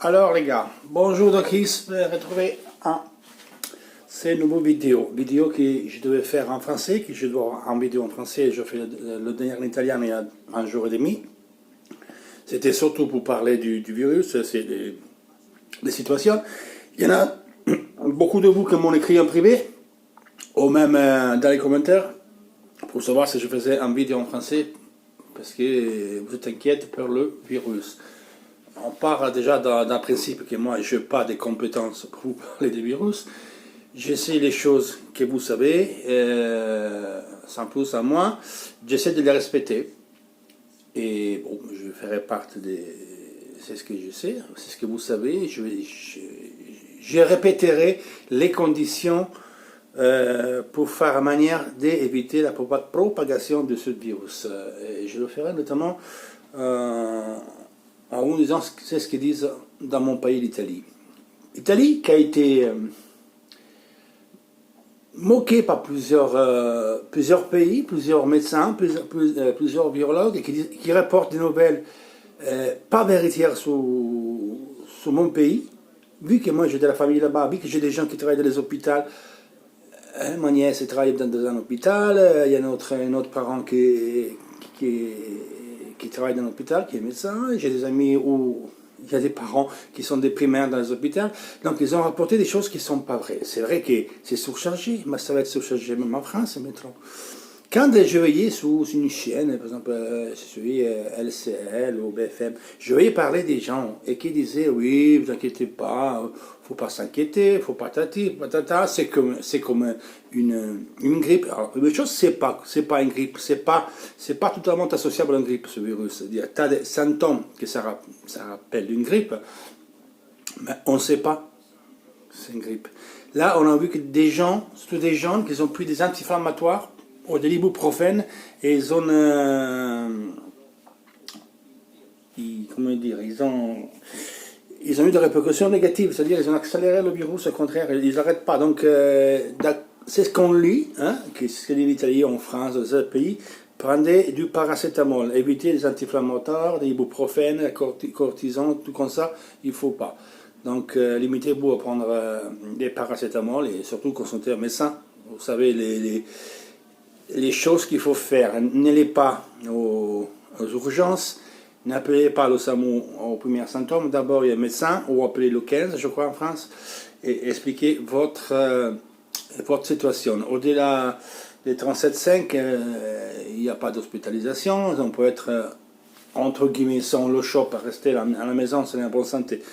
Alors les gars, bonjour de Chris, retrouver ces nouveaux vidéos que je devais faire en français, que je dois en vidéo en français, je fais le dernier en italien il y a un jour et demi. C'était surtout pour parler du virus, c'est des situations. Il y en a beaucoup de vous qui m'ont écrit en privé, ou même dans les commentaires, pour savoir si je faisais une vidéo en français, parce que vous êtes inquiète pour le virus. On part déjà d'un principe que moi, je n'ai pas de compétences pour parler des virus. J'essaie les choses que vous savez, sans plus à moi. J'essaie de les respecter. Et bon, je ferai partie de... C'est ce que je sais, c'est ce que vous savez. Je répéterai les conditions pour faire en manière d'éviter la propagation de ce virus. Et je le ferai notamment... en disant, c'est ce qu'ils disent dans mon pays, l'Italie. L'Italie qui a été moquée par plusieurs pays, plusieurs médecins, plusieurs virologues, et qui rapportent des nouvelles pas véritaires sur mon pays. Vu que moi j'ai de la famille là-bas, vu que j'ai des gens qui travaillent dans les hôpitaux, ma nièce travaille dans un hôpital, il y a un autre parent qui travaille dans l'hôpital, qui est médecin, j'ai des amis où il y a des parents qui sont des primaires dans les hôpitaux, donc ils ont rapporté des choses qui ne sont pas vraies. C'est vrai que c'est surchargé, mais ça va être surchargé même en France maintenant. Quand je voyais sur une chaîne, par exemple, je suis LCL ou BFM, je voyais parler des gens et qui disaient, oui, vous inquiétez pas, faut pas s'inquiéter, faut pas patata, c'est comme une grippe. Alors, une chose, c'est pas une grippe, c'est pas totalement associable à une grippe, ce virus. C'est-à-dire, tu as des symptômes que ça rappelle une grippe, mais on ne sait pas que c'est une grippe. Là, on a vu que des gens, surtout des gens qui ont pris des anti-inflammatoires, ou de l'ibuprofène, et ils ont eu des répercussions négatives, c'est-à-dire ils ont accéléré le virus, au contraire, ils n'arrêtent pas. Donc c'est ce qu'on lit, hein, que ce que dit l'Italie en France, dans ce pays, prenez du paracétamol, évitez les anti-inflammatoires, des ibuprofènes, cortisone, tout comme ça, il ne faut pas. Donc limitez-vous à prendre des paracétamol et surtout consulter un médecin. Vous savez, les choses qu'il faut faire, n'allez pas aux urgences, n'appelez pas le SAMU aux premiers symptômes, d'abord il y a un médecin, ou appelez le 15, je crois en France, et expliquez votre situation. Au-delà des 37,5, il n'y a pas d'hospitalisation, on peut être, entre guillemets, sans le choc, rester à la maison, c'est en bonne santé.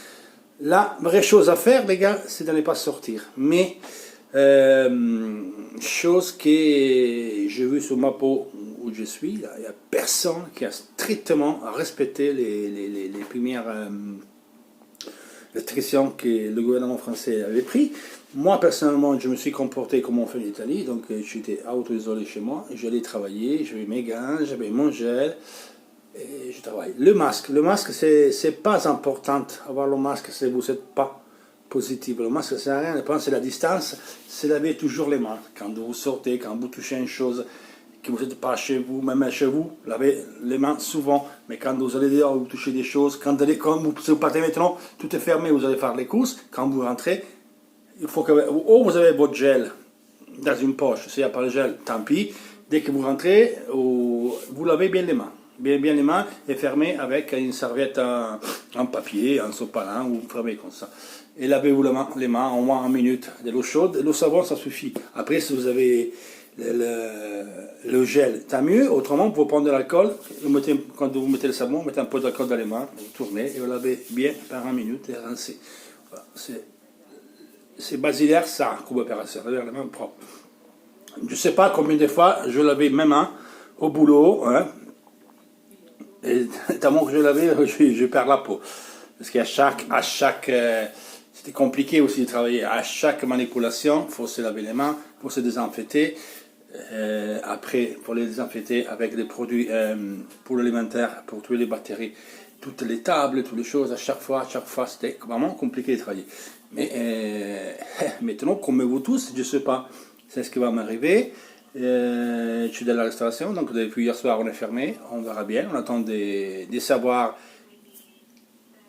La vraie chose à faire, les gars, c'est de ne pas sortir. Mais chose que j'ai vue sur ma peau où je suis, il n'y a personne qui a strictement respecté les premières restrictions que le gouvernement français avait prises. Moi, personnellement, je me suis comporté comme on fait en Italie, donc j'étais auto-isolé chez moi, j'allais travailler, j'avais mes gants, j'avais mon gel, et je travaille. Le masque, c'est pas important, avoir le masque si vous n'êtes pas positif. Le masque, ça sert à rien. Pensez la distance, c'est laver toujours les mains. Quand vous sortez, quand vous touchez une chose que vous n'êtes pas chez vous, même chez vous, lavez les mains souvent. Mais quand vous allez dehors, vous touchez des choses. Quand vous partez maintenant, tout est fermé, vous allez faire les courses. Quand vous rentrez, il faut que vous avez votre gel dans une poche. S'il n'y a pas de gel, tant pis. Dès que vous rentrez, vous lavez bien les mains. Bien les mains et fermez avec une serviette en papier, en sopalin, ou fermez comme ça. Et lavez-vous les mains en moins 1 minute de l'eau chaude. L'eau savon, ça suffit. Après, si vous avez le gel, tant mieux. Autrement, vous prendre de l'alcool. Quand vous mettez le savon, vous mettez un peu d'alcool dans les mains, vous tournez et vous lavez bien par 1 minute et rincez. Voilà, c'est basilaire ça, comme opération. Laver les mains propres. Je ne sais pas combien de fois je lavais mes mains au boulot, hein. Et tellement que je l'avais, je perds la peau. Parce qu'à chaque c'était compliqué aussi de travailler. À chaque manipulation, il faut se laver les mains, il faut se désinfecter. Après, pour les désinfecter avec des produits pour l'alimentaire, pour tuer les bactéries, toutes les tables, toutes les choses, à chaque fois, c'était vraiment compliqué de travailler. Mais maintenant, comme vous tous, je ne sais pas, c'est ce qui va m'arriver. Je suis dans la restauration, donc depuis hier soir on est fermé, on verra bien, on attend de savoir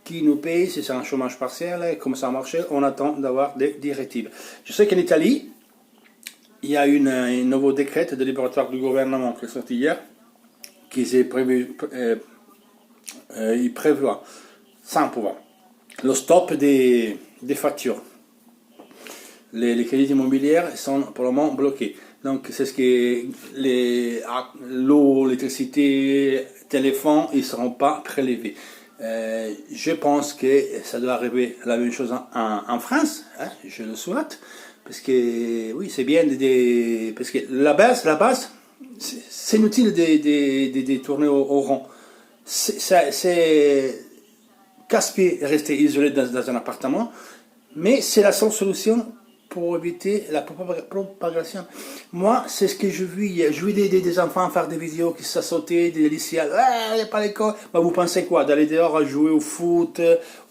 qui nous paye, si c'est un chômage partiel, comment ça marche, on attend d'avoir des directives. Je sais qu'en Italie, il y a un nouveau décret de libératoire du gouvernement qui est sorti hier, qui est prévu, il prévoit, sans pouvoir, le stop des factures. Les crédits immobiliers sont pour le moment bloqués. Donc c'est ce que l'eau, l'électricité, téléphone, ils ne seront pas prélevés. Je pense que ça doit arriver la même chose en France, hein, je le souhaite, parce que oui, c'est bien parce que la base, c'est inutile de tourner au rond. C'est casse-pied rester isolé dans un appartement, mais c'est la seule solution pour éviter la propagation. Moi, c'est ce que je vis. Je vis des enfants faire des vidéos qui se sauter, des lycéens, il n'y a pas l'école. Bah, vous pensez quoi? D'aller dehors à jouer au foot,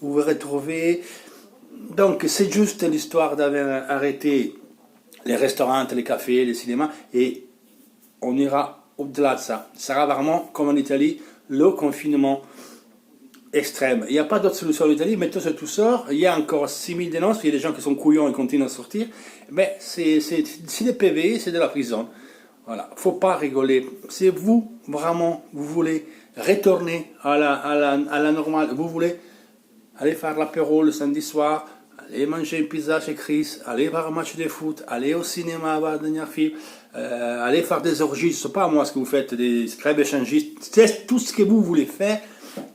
vous vous retrouver. Donc, c'est juste l'histoire d'avoir arrêté les restaurants, les cafés, les cinémas, et on ira au-delà de ça. Ça sera vraiment, comme en Italie, le confinement extrême. Il n'y a pas d'autre solution en Italie, mais tout sort. Il y a encore 6000 dénonces, il y a des gens qui sont couillons et continuent à sortir. Mais c'est des PV, c'est de la prison. Voilà, faut pas rigoler. Si vous, vraiment, vous voulez retourner à la normale, vous voulez aller faire l'apéro le samedi soir, aller manger une pizza chez Chris, aller voir un match de foot, aller au cinéma voir le dernier film, aller faire des orgies, je ne sais pas moi ce que vous faites, des crêpes échangistes, c'est tout ce que vous voulez faire.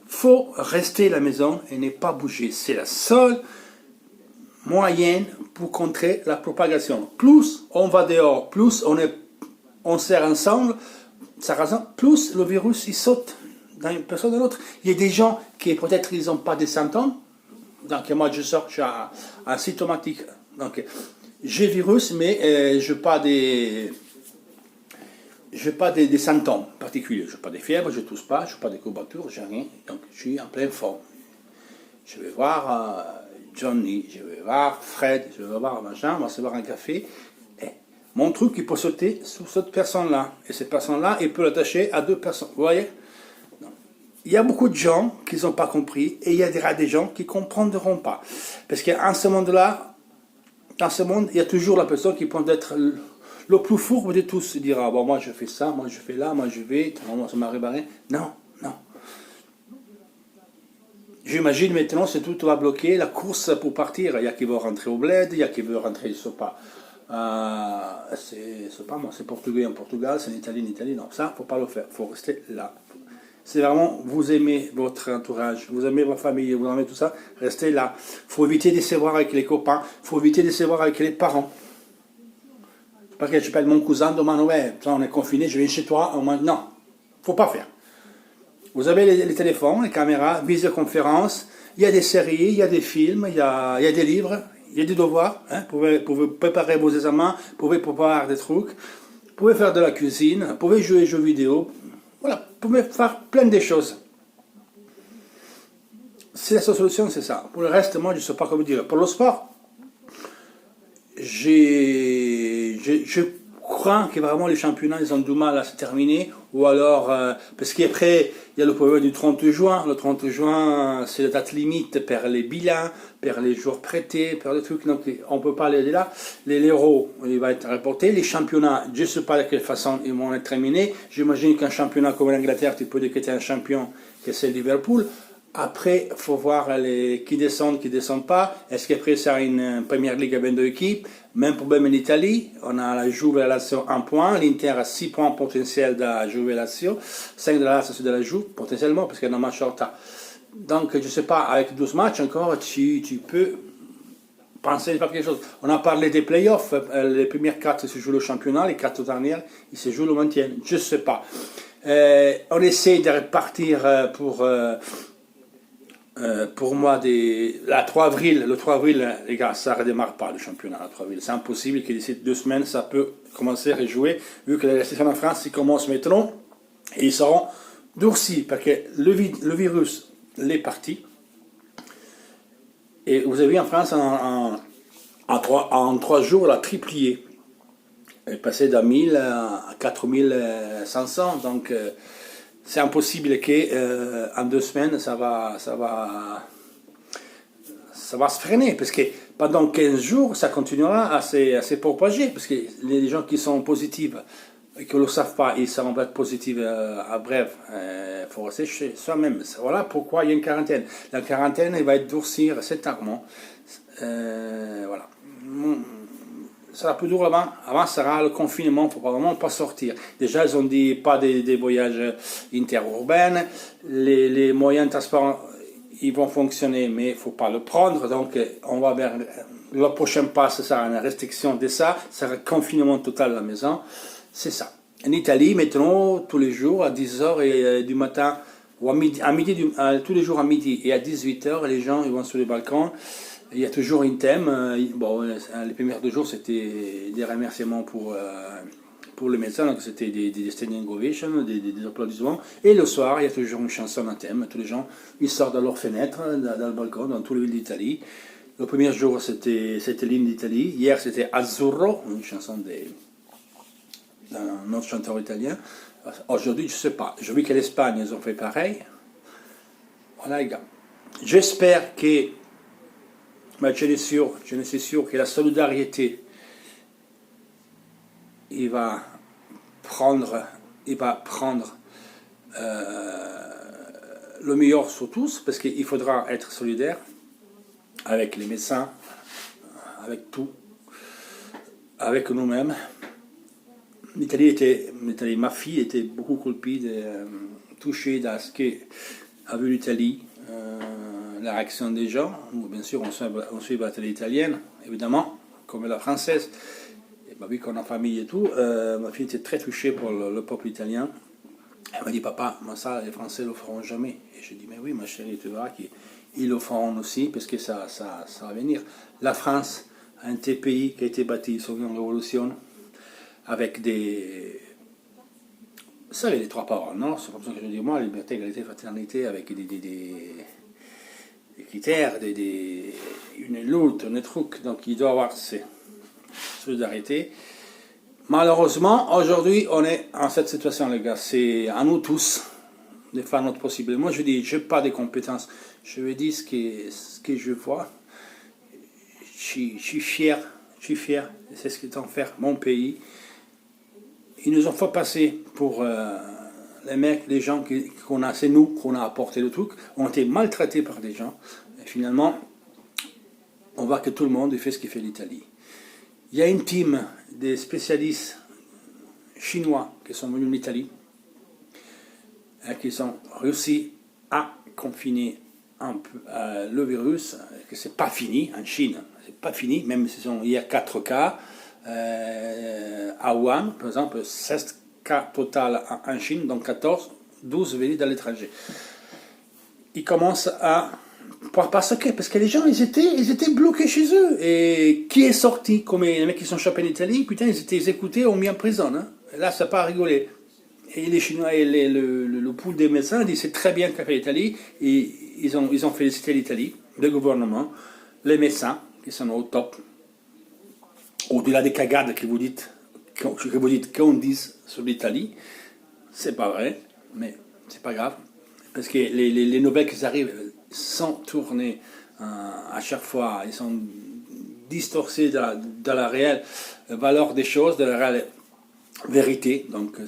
Faut rester à la maison et ne pas bouger. C'est la seule moyenne pour contrer la propagation. Plus on va dehors, plus on sert ensemble, plus le virus il saute d'une personne à l'autre. Il y a des gens qui peut-être ils n'ont pas des symptômes. Donc moi je sors, je suis asymptomatique. Donc j'ai le virus, mais je n'ai pas des symptômes particuliers. Je n'ai pas de fièvre, je ne tousse pas, je n'ai pas de courbatures, je n'ai rien. Donc je suis en pleine forme. Je vais voir Johnny, je vais voir Fred, je vais voir machin, on va se boire un café. Et mon truc, il peut sauter sur cette personne-là. Et cette personne-là, il peut l'attacher à 2 personnes. Vous voyez? Il y a beaucoup de gens qui n'ont pas compris et il y a des gens qui ne comprendront pas. Parce qu'en ce monde-là, dans ce monde, il y a toujours la personne qui peut être le plus fourbe de tous. Il dira, bon, moi je fais ça, moi je fais là, moi je vais, moi ça m'arrive à rien. Non, non. J'imagine maintenant que tout va bloquer, la course pour partir. Il y a qui veut rentrer au bled, il y a qui veut rentrer, je ne sais pas. C'est pas moi, c'est portugais en Portugal, c'est en Italie, non. Ça, il ne faut pas le faire, il faut rester là. C'est vraiment, vous aimez votre entourage, vous aimez votre famille, vous aimez tout ça, restez là. Il faut éviter de se voir avec les copains, il faut éviter de se voir avec les parents. Parce que je appelle mon cousin, demain, ouais, on est confiné, je viens chez toi, au moins, non, il ne faut pas faire. Vous avez les téléphones, les caméras, visioconférences, il y a des séries, il y a des films, il y a des livres, il y a des devoirs, hein, vous pouvez préparer vos examens, vous pouvez préparer des trucs, vous pouvez faire de la cuisine, vous pouvez jouer aux jeux vidéo, voilà, vous pouvez faire plein de choses. C'est la seule solution, c'est ça. Pour le reste, moi, je ne sais pas comment dire. Pour le sport, je crois que vraiment les championnats, ils ont du mal à se terminer. Ou alors, parce qu'après, il y a le problème du 30 juin. Le 30 juin, c'est la date limite pour les bilans, pour les jours prêtés, pour les trucs. Donc, on ne peut pas aller là. L'Euro, il va être reporté. Les championnats, je ne sais pas de quelle façon ils vont être terminés. J'imagine qu'un championnat comme l'Angleterre, tu peux dire que tu es un champion, que c'est Liverpool. Après, il faut voir qui descendent, qui ne descendent pas. Est-ce qu'après, ça a une première ligue à 22 équipes? Même problème en Italie. On a la Juve et la Lazio 1 point. L'Inter a 6 points potentiels de la Juve et la Lazio. 5 de la Lazio, c'est de la Juve, potentiellement, parce qu'il y a un match en retard. Donc, je ne sais pas, avec 12 matchs encore, tu peux penser à quelque chose. On a parlé des playoffs. Les premières 4 se jouent le championnat. Les 4 dernières, ils se jouent le maintien. Je ne sais pas. On essaie de repartir pour moi, le 3 avril, les gars, ça ne redémarre pas le championnat le 3 avril. C'est impossible que d'ici 2 semaines, ça peut commencer à rejouer, vu que les restrictions en France, ils commencent maintenant, et ils seront durcis, parce que le virus, est parti. Et vous avez vu en France, en 3 jours, la triplié. Elle est passée de 1000 à 4500, donc c'est impossible qu'en 2 semaines, ça va ça va se freiner, parce que pendant 15 jours, ça continuera à se propager, parce que les gens qui sont positifs et qui ne le savent pas, ils seront pas positifs à bref, il faut rester chez soi-même. Voilà pourquoi il y a une quarantaine. La quarantaine, elle va être durcie récemment. Voilà. Ça sera plus dur avant. Avant, ça sera le confinement, il ne faut vraiment pas sortir. Déjà, ils ont dit pas des voyages interurbains. Les moyens de transport, ils vont fonctionner, mais il ne faut pas le prendre. Donc, on va vers le prochain pas, ce sera une restriction de ça. Ça sera confinement total à la maison. C'est ça. En Italie, maintenant, tous les jours, à 10h du matin, ou à midi, tous les jours à midi et à 18h, les gens ils vont sur les balcons. Il y a toujours un thème. Bon, les premiers 2 jours, c'était des remerciements pour les médecins, donc c'était des standing ovations, des applaudissements. Et le soir, il y a toujours une chanson, un thème. Tous les gens, ils sortent de leur fenêtre, dans le balcon, dans toutes les villes d'Italie. Le premier jour, c'était l'hymne d'Italie. Hier, c'était Azzurro, une chanson d'un autre chanteur italien. Aujourd'hui, je ne sais pas. Je vu qu'à l'Espagne, ils ont fait pareil. Voilà, les gars. J'espère que, mais je suis sûr que la solidarité, il va prendre le meilleur sur tous, parce qu'il faudra être solidaire avec les médecins, avec tout, avec nous-mêmes. L'Italie, ma fille était beaucoup touchée dans ce qu'a vu l'Italie, la réaction des gens. Bien sûr, on suit la télé italienne, évidemment, comme la française. Et bah, vu qu'on a famille et tout, ma fille était très touchée pour le peuple italien. Elle m'a dit, papa, moi ça, les Français ne le feront jamais. Et je dis, mais oui, ma chérie, tu verras qu'ils le feront aussi, parce que ça va venir. La France, un des pays qui a été bâti sur une révolution, avec vous savez, les 3 paroles, non? C'est comme ça que je dis, moi, liberté, égalité, fraternité, avec des critères, une lutte, un truc. Donc, il doit y avoir cette solidarité. Malheureusement, aujourd'hui, on est en cette situation, les gars. C'est à nous tous de faire notre possible. Moi, je dis, je n'ai pas de compétences. Je veux dire ce que je vois. Je suis fier. C'est ce qu'ils ont fait, mon pays. Ils nous ont fait passer pour les mecs, les gens qu'on a, c'est nous qu'on a apporté le truc. On a été maltraités par des gens. Et finalement, on voit que tout le monde fait ce qu'il fait l'Italie. Il y a une team des spécialistes chinois qui sont venus en Italie et qui ont réussi à confiner un peu le virus, que c'est pas fini en Chine. C'est pas fini, même si il y a 4 cas. À Wuhan, par exemple, 16 cas total en Chine, donc 12 venus de l'étranger. Ils commencent à... Parce que les gens, ils étaient bloqués chez eux. Et qui est sorti? Comme les mecs qui sont chopés en Italie, putain, ils étaient exécutés ou mis en prison. Hein. Et là, ça n'a pas rigolé. Et les Chinois et le pool des médecins disent c'est très bien qu'a fait l'Italie. Et ils ont félicité l'Italie, le gouvernement, les médecins qui sont au top. Au-delà des cagades que vous dites qu'on dise sur l'Italie, c'est pas vrai, mais c'est pas grave. Parce que les nouvelles qui arrivent sont tournées à chaque fois, ils sont distorsionnés dans la réelle valeur des choses, de la réelle vérité. Donc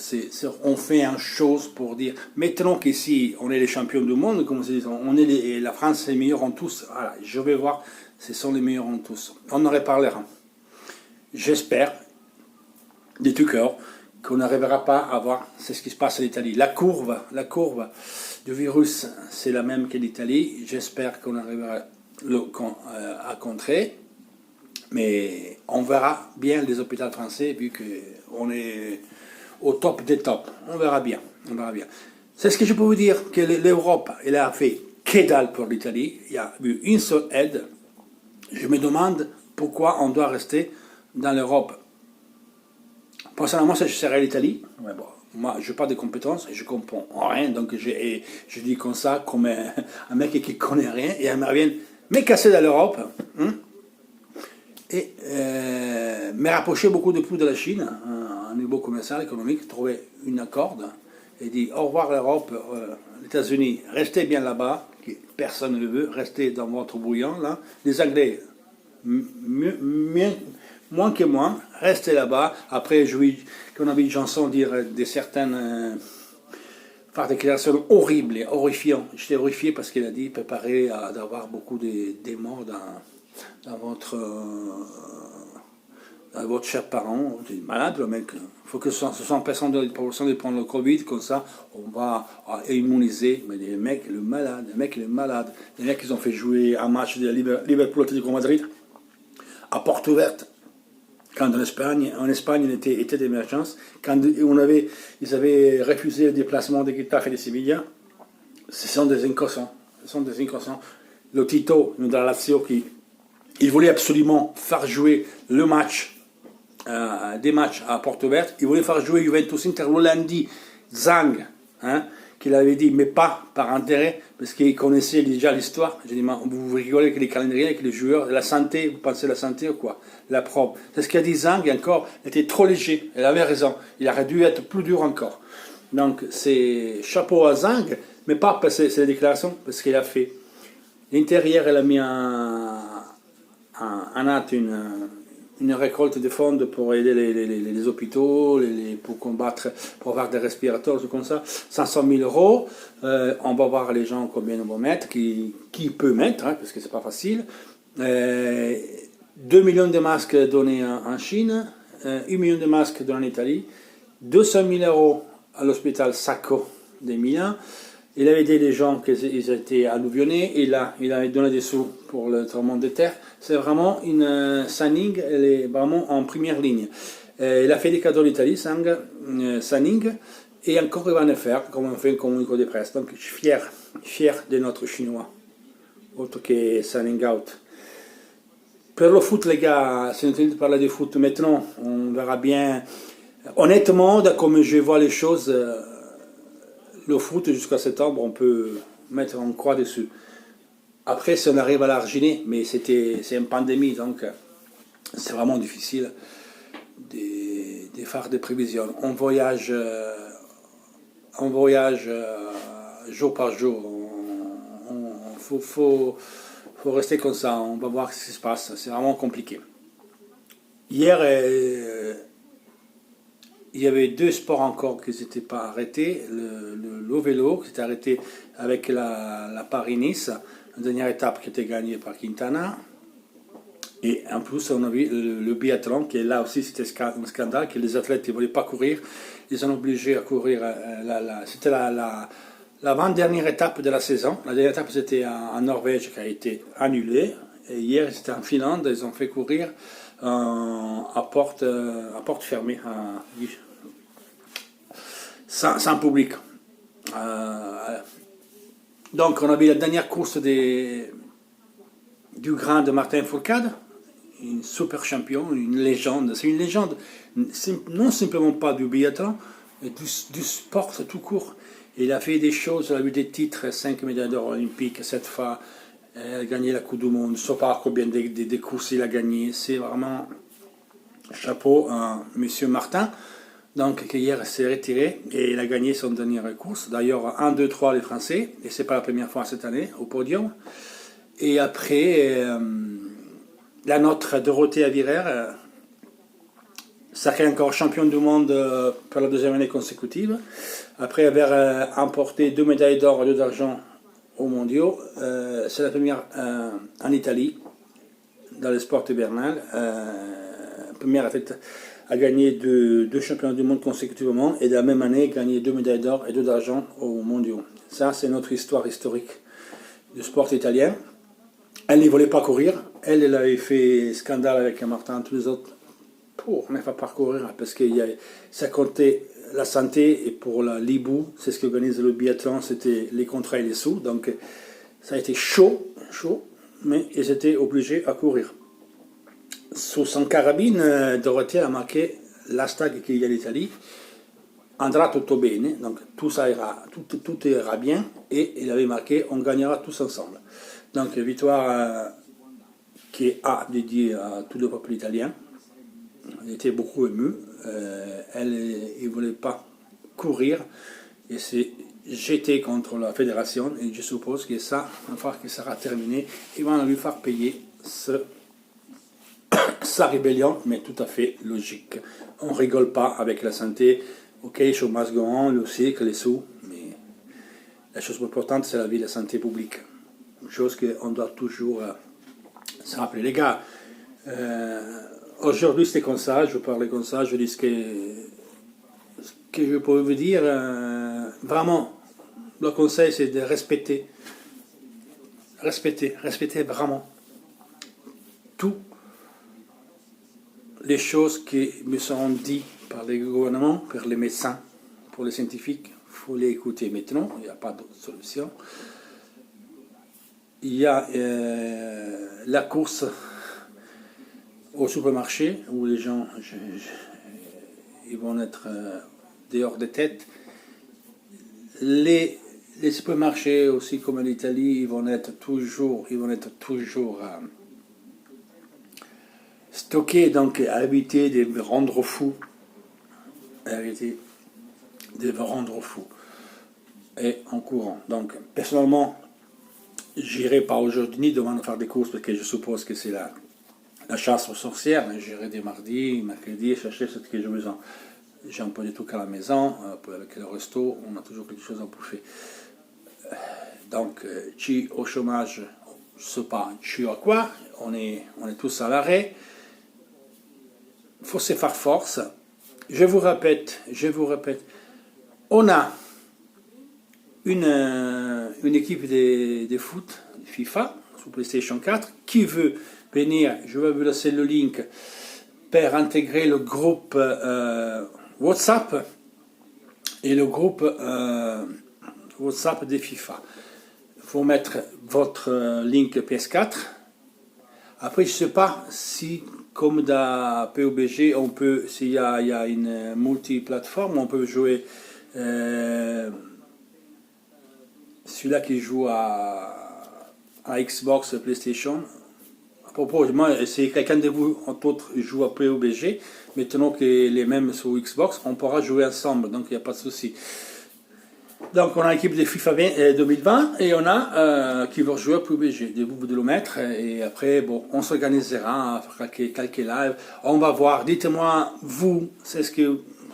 on fait une chose pour dire, maintenant qu'ici on est les champions du monde, comme on est la France est les meilleurs en tous, voilà, je vais voir, ce sont les meilleurs en tous. On en reparlera. J'espère, de tout cœur, qu'on n'arrivera pas à voir ce qui se passe en Italie. La courbe du virus, c'est la même que l'Italie. J'espère qu'on arrivera à contrer. Mais on verra bien les hôpitaux français, vu qu'on est au top des tops. On verra bien. C'est ce que je peux vous dire, que l'Europe, elle a fait que dalle pour l'Italie. Il y a eu une seule aide. Je me demande pourquoi on doit rester dans l'Europe. Personnellement, ça serait l'Italie. Ouais, bon, moi, je n'ai pas de compétences et je ne comprends rien. Donc, je dis comme ça, comme un mec qui ne connaît rien. Et elle me revient me casser dans l'Europe. Et me rapprocher beaucoup de plus de la Chine, à un niveau commercial, économique, trouver un accord Il dit au revoir l'Europe, les États-Unis, restez bien là-bas, personne ne le veut, restez dans votre bouillon là. Les Anglais, moins que moi, restez là-bas. Après, qu'on a vu Johnson dire des certaines faire des déclarations horribles et horrifiantes. J'étais horrifié parce qu'il a dit préparez d'avoir beaucoup de morts dans votre cher parent. C'est malade le mec. Il faut que 60% de la population de prendre le Covid, comme ça on va immuniser. Mais les mecs, le mec il est malade. Les mecs ils ont fait jouer un match de Liverpool-Atlético Madrid à porte ouverte. Quand en Espagne il était d'émergence, quand ils avaient refusé le déplacement de Getafe et de Sevilla, ce sont des inconscients. Le Tito de la Lazio, il voulait absolument faire jouer le match, des matchs à porte ouverte. Il voulait faire jouer Juventus Inter le lundi, Zhang, qu'il avait dit, mais pas par intérêt, parce qu'il connaissait déjà l'histoire. J'ai dit, vous rigolez avec les calendriers, avec les joueurs, la santé, vous pensez la santé ou quoi? La preuve. C'est ce qu'a dit Zhang, et encore, il était trop léger, elle avait raison, il aurait dû être plus dur encore. Donc, c'est chapeau à Zhang, mais pas parce que c'est la déclaration, parce qu'il a fait. L'intérieur, elle a mis en hâte une récolte de fonds pour aider les hôpitaux, pour combattre, pour avoir des respirateurs, tout comme ça. 500 000 euros. On va voir les gens combien on va mettre, qui peut mettre, parce que c'est pas facile. 2 millions de masques donnés en Chine, 1 million de masques donnés en Italie, 200 000 euros à l'hôpital Sacco de Milan. Il avait aidé les gens qui étaient alluvionnés, il avait donné des sous pour le tremblement de terre. C'est vraiment Sanning, elle est vraiment en première ligne. Il a fait des cadeaux à l'Italie, Sanning, et encore il va en faire, comme on fait un communiqué de presse. Donc je suis fier de notre Chinois, autre que Sanning Out. Pour le foot, les gars, c'est inutile de parler du foot maintenant, on verra bien. Honnêtement, comme je vois les choses, le foot jusqu'à septembre, on peut mettre une croix dessus. Après, si on arrive à l'arginer, mais c'est une pandémie, donc c'est vraiment difficile de faire des prévisions. On voyage jour par jour. Il faut rester comme ça. On va voir ce qui se passe. C'est vraiment compliqué. Hier, il y avait 2 sports encore qui n'étaient pas arrêtés. Le vélo qui s'était arrêté avec la Paris-Nice, la dernière étape qui était gagnée par Quintana. Et en plus, on a vu le biathlon, qui est là aussi, c'était un scandale, que les athlètes ne voulaient pas courir. Ils sont obligés à courir. C'était l'avant-dernière étape de la saison. La dernière étape, c'était en Norvège, qui a été annulée. Et hier, c'était en Finlande, ils ont fait courir à porte fermée, sans public. Donc, on a vu la dernière course du grand de Martin Fourcade, un super champion, une légende. C'est une légende, non simplement pas du biathlon, mais du sport tout court. Il a fait des choses, il a eu des titres, 5 médailles d'or olympiques, 7 fois, il a gagné la Coupe du Monde, je ne sais pas combien de courses il a gagné. C'est vraiment chapeau à M. Martin, donc, qui hier s'est retiré et il a gagné son dernière course. D'ailleurs, 1, 2, 3 les Français, et ce n'est pas la première fois cette année au podium. Et après, la nôtre Dorothée Avirer, sacrée encore championne du monde pour la 2e année consécutive. Après avoir emporté 2 médailles d'or et 2 d'argent aux mondiaux, c'est la première en Italie, dans le sport hivernal. Première athlète à gagner 2 championnats du monde consécutivement et de la même année gagner 2 médailles d'or et 2 d'argent aux mondiaux. Ça, c'est notre histoire historique du sport italien. Elle ne voulait pas courir. Elle avait fait scandale avec Martin, tous les autres, pour ne pas parcourir, parce que ça comptait la santé, et pour l'Ibou, c'est ce qui organise le biathlon, c'était les contrats et les sous. Donc, ça a été chaud, mais ils étaient obligés à courir. Sous son carabine, Dorothée a marqué l'hashtag qu'il y a en Italie, andrà tutto bene, donc tout ira bien, et il avait marqué on gagnera tous ensemble. Donc victoire qui est dédiée à tout le peuple italien. Elle était beaucoup émue. Elle ne voulait pas courir, et c'est jeté contre la fédération, et je suppose que ça, une fois que ça sera terminé, ils vont lui faire payer sa rébellion, mais tout à fait logique. On rigole pas avec la santé, ok, chômage grand, le cycle, les sous, mais la chose importante, c'est la vie, la santé publique. Une chose qu'on doit toujours se rappeler. Les gars, aujourd'hui c'était comme ça, je parlais comme ça, je dis ce que je peux vous dire, vraiment, le conseil c'est de respecter vraiment toutes les choses qui me sont dites par les gouvernements, par les médecins, pour les scientifiques. Il faut les écouter maintenant, il n'y a pas d'autre solution. Il y a la course au supermarché où les gens ils vont être dehors de tête. Les supermarchés aussi comme en Italie, ils vont être toujours stockés, donc à éviter de me rendre fou. Et en courant. Donc personnellement, j'irai pas aujourd'hui devant faire des courses parce que je suppose que c'est la chasse aux sorcières. J'irai des mardis, mercredis chercher ce que j'ai besoin. J'ai un peu de trucs à la maison, avec le resto, on a toujours quelque chose à bouffer. Donc, tu au chômage, je ne sais pas, tu à quoi, on est tous à l'arrêt. Il faut se faire force. Je vous répète, on a une équipe de foot, FIFA, sur PlayStation 4, qui veut venir, je vais vous laisser le link, pour intégrer le groupe WhatsApp et le groupe WhatsApp des FIFA. Il faut mettre votre link PS4. Après, je ne sais pas si, comme dans PUBG, on peut, s'il y a une multiplateforme, on peut jouer celui-là qui joue à Xbox, PlayStation. À propos, moi, si quelqu'un de vous, entre autres, joue à PUBG, maintenant que les mêmes sur Xbox, on pourra jouer ensemble, donc il n'y a pas de souci. Donc on a l'équipe de FIFA 2020 et on a qui va jouer à PUBG. Vous de le mettre et après bon, on s'organisera, on fera quelques lives. On va voir, dites-moi vous, c'est ce qui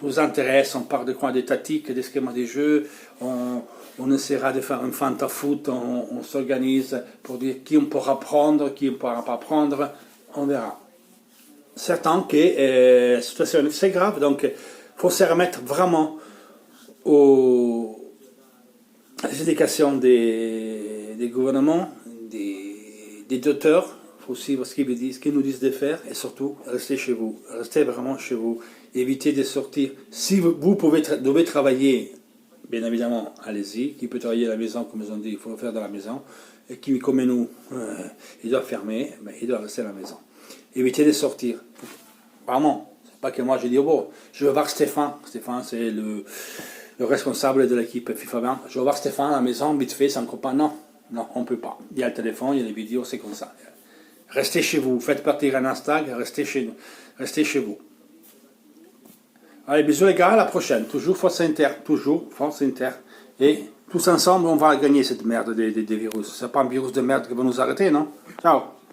vous intéresse, on parle de quoi, des tactiques, des schémas des jeux, on essaiera de faire un fantafoot, on s'organise pour dire qui on pourra prendre, qui on ne pourra pas prendre, on verra. Certain que la situation est très grave, donc il faut se remettre vraiment aux éducations des gouvernements, des docteurs, il faut aussi voir ce qu'ils nous disent de faire, et surtout, restez chez vous, restez vraiment chez vous, évitez de sortir. Si vous devez travailler, bien évidemment, allez-y, qui peut travailler à la maison, comme ils ont dit, il faut le faire dans la maison, et qui, comme nous, il doit fermer, mais il doit rester à la maison. Évitez de sortir, vraiment, c'est pas que moi je dis, oh bon, je vais voir Stéphane, c'est le responsable de l'équipe FIFA 20, je vais voir Stéphane à la maison, vite fait, c'est un copain. Non, on ne peut pas. Il y a le téléphone, il y a les vidéos, c'est comme ça. Restez chez vous, faites partir un hashtag, restez chez vous. Allez, bisous les gars, à la prochaine. Toujours Force Inter. Et tous ensemble, on va gagner cette merde des virus. C'est pas un virus de merde qui va nous arrêter, non? Ciao.